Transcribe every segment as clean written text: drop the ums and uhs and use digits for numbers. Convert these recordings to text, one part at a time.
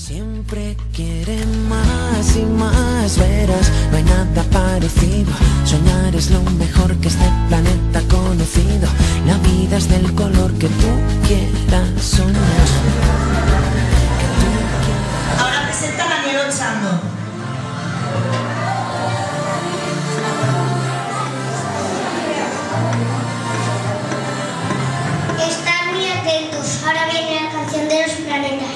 Siempre quieren más y más, verás, no hay nada parecido. Soñar es lo mejor que este planeta ha conocido. La vida es del color que tú quieras soñar. Ahora presenta a Daniel Ochando. Estad muy atentos, ahora viene la canción de los planetas.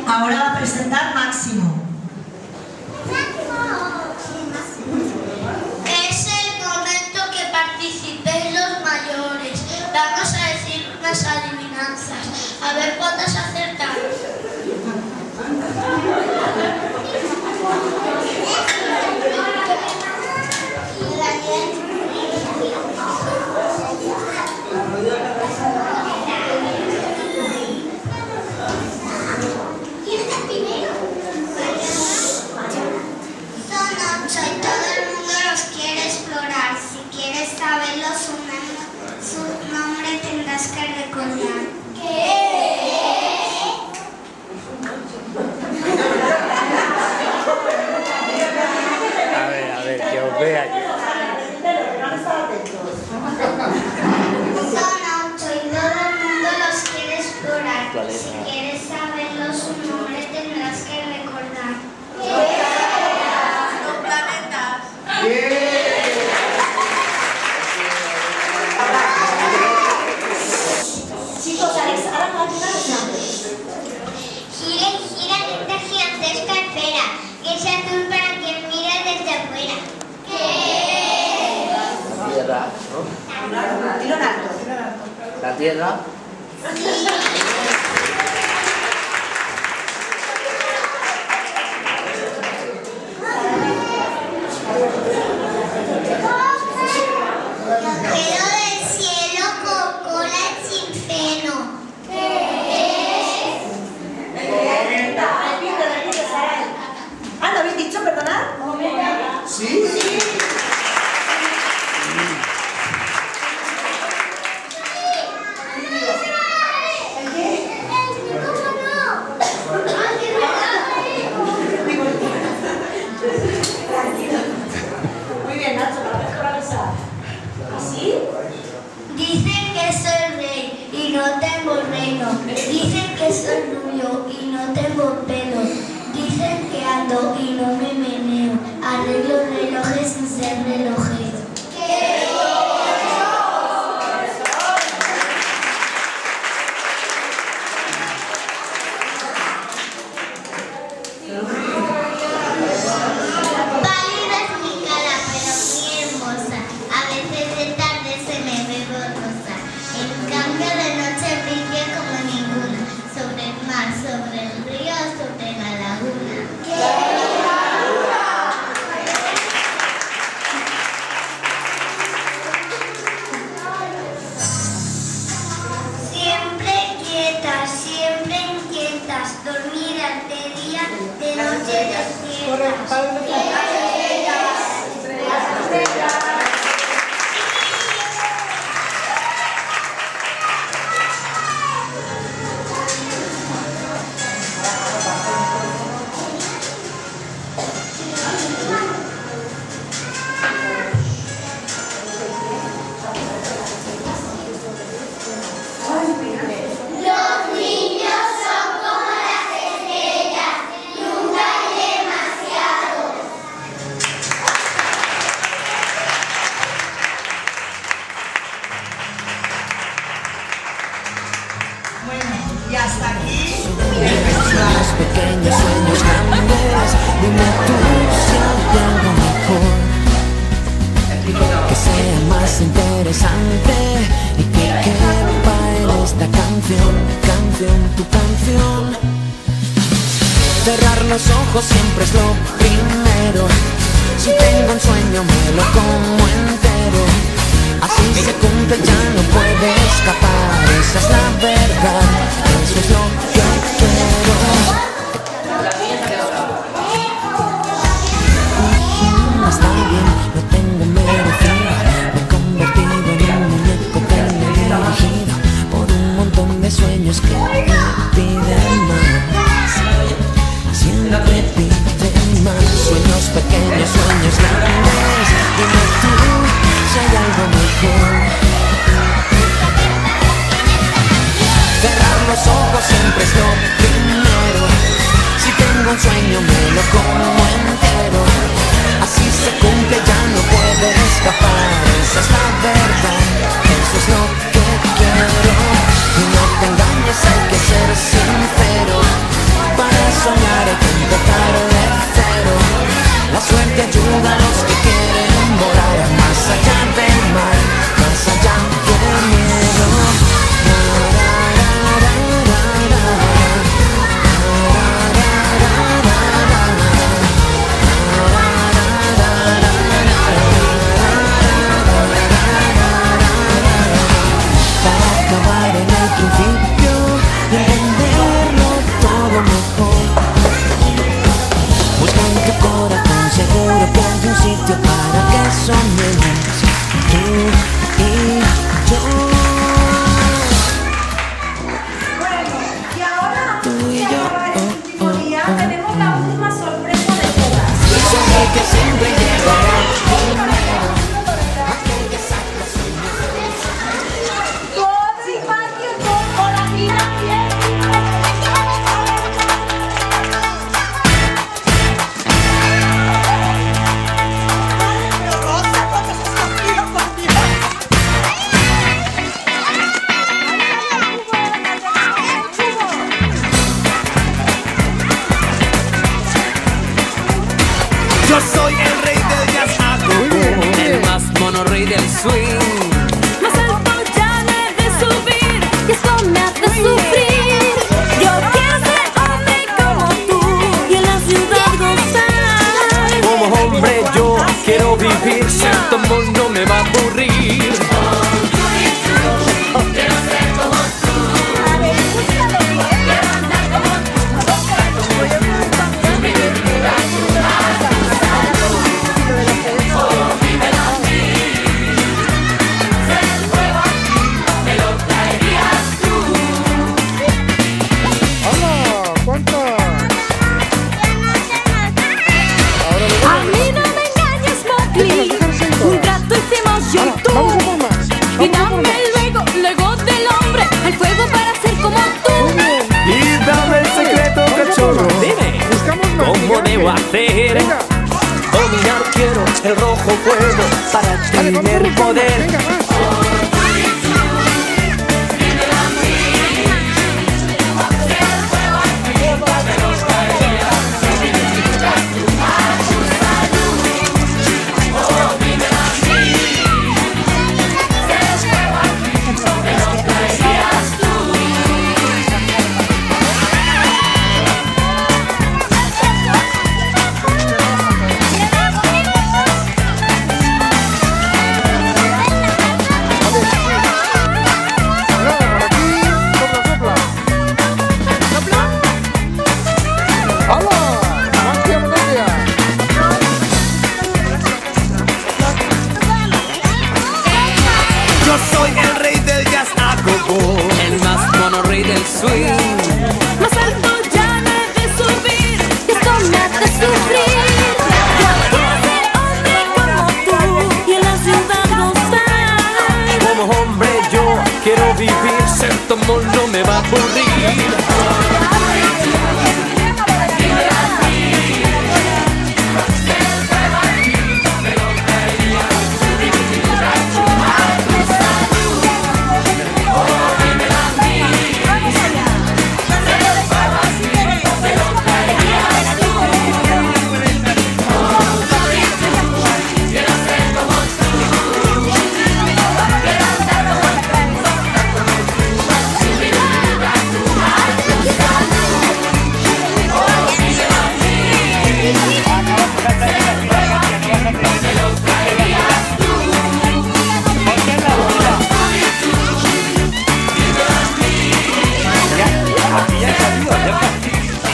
Ahora va a presentar Máximo. Es el momento que participéis los mayores. Vamos a decir unas adivinanzas. A ver cuántas acertan. Saberlo, su nombre tendrás que recordar. ¿Qué? A ver, que os vea yo. Son 8 y todo el mundo los quiere explorar. Si quieres saberlo, su nombre tendrás que recordar. ¿Qué? Los planetas. Chicos, Alex, ahora vamos a empezar. Gira y gira en esta gigantesca esfera, que es azul para quien mira desde afuera. ¿Qué? La Tierra, ¿no? Dilo en alto. La Tierra. Agujero del cielo con cola sin freno. Ah, ¿lo habéis dicho? ¿Perdonad? ¿Sí? El tengo reino. Dicen que soy rubio y no tengo pelo. Dicen que ando y no me meneo. Arreglo relojes sin ser relojero. Pálida es mi cara, pero muy hermosa. A veces de tarde se me ve borrosa. En cambio de noche brilla como ninguna. Sobre el mar, sobre el río, sobre la laguna. Siempre inquietas, dormidas de día, de noche despiertas. Y hasta aquí Sueños pequeños, sueños grandes. Dime tú si hay algo mejor, que sea más interesante y que quepa en esta canción, tu canción. Cerrar los ojos siempre es lo primero. Si tengo un sueño me lo como entero. Así se cumple, ya no puede escapar. Esa es la verdad, eso es lo que quiero. Está bien, lo tengo merecido. Me he convertido en un muñeco teledirigido por un montón de sueños que me piden más. Siempre piden más. Sueños pequeños, sueños grandes. Dime tú si hay algo mejor. Cerrar los ojos siempre es lo primero. Si tengo un sueño me lo como entero. Así se cumple, ya no puede escapar. Esa es la verdad, eso es lo que quiero. Y no te engañes, hay que ser sincero. Para soñar hay que empezar de cero. La suerte ayuda a los que quieren volar más allá del mar, más allá del miedo. Para acabar en el principio y entenderlo todo mejor. Busca en tu corazón, seguro que hay un sitio para que soñemos tú y yo. bueno, y ahora Tú y yo, acabar el último día, tenemos la última sorpresa de todas. Soy el que siempre llegará primero. Todos y Patio, por aquí también. Rosa, ¿cuántos has cogido, por Dios? el rojo fuego para tener poder. Venga, más. Yo soy el rey del jazz a go-go, el más mono rey del swing. Más alto ya no he de subir, y esto me hace sufrir. Yo quiero ser hombre como tú, y en la ciudad gozar. Como hombre yo quiero vivir, ser tomón no me va a aburrir.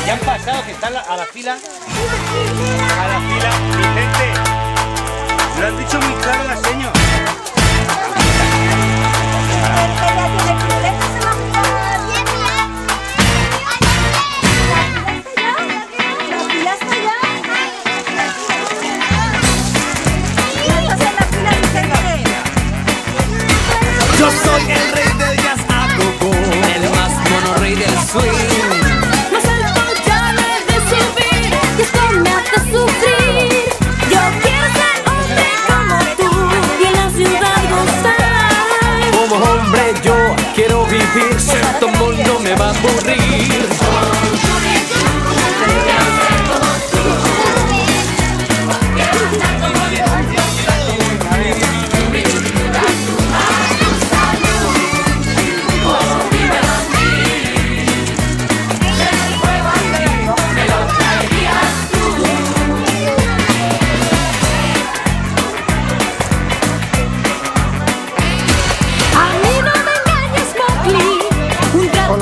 Ya han pasado, que están a la fila. A la fila. Vicente, lo has dicho muy claro la seño. Yo soy el rey del jazz a go-go, el más mono rey del swing. Más alto ya no he de subir, y esto me hace sufrir. Yo quiero ser hombre como tú, y en la ciudad gozar. Como hombre yo quiero vivir, ser tomón no me va a aburrir.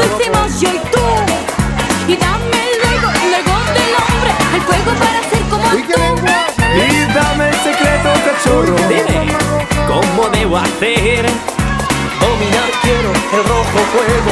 Hicimos yo y tú, y dame luego del hombre el fuego para ser como tú. Y dame el secreto, cachorro. Dime, ¿cómo debo hacer? Dominar quiero el rojo fuego